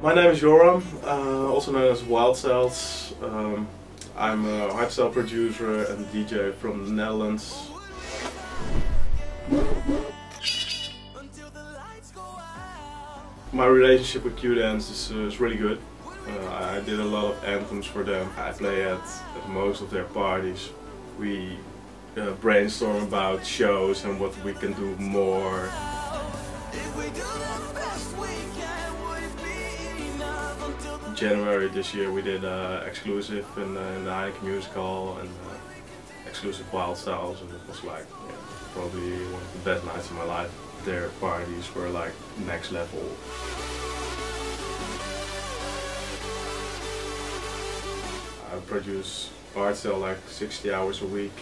My name is Joram, also known as Wildstylez. I'm a hardstyle producer and DJ from the Netherlands. My relationship with Q-Dance is really good. I did a lot of anthems for them. I play at most of their parties. We brainstorm about shows and what we can do more. In January this year we did exclusive in the Heineken Music Hall and exclusive Wildstylez, and it was like probably one of the best nights of my life. Their parties were like next level. I produce hardstyle like 60 hours a week.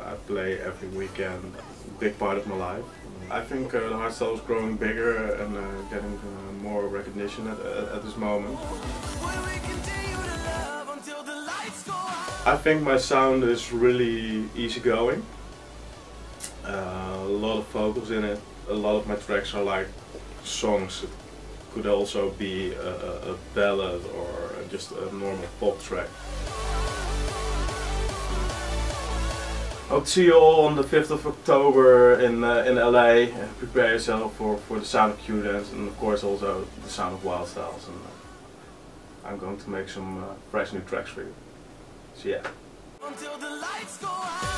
I play every weekend, big part of my life. I think the hardstyle is growing bigger and getting more recognition at this moment. I think my sound is really easygoing. A lot of vocals in it. A lot of my tracks are like songs. It could also be a ballad or just a normal pop track. Hope to see you all on the 5th of October in LA. Prepare yourself for the sound of Q-Dance and of course also the sound of Wildstylez. And I'm going to make some fresh new tracks for you. So yeah. Until the lights go out.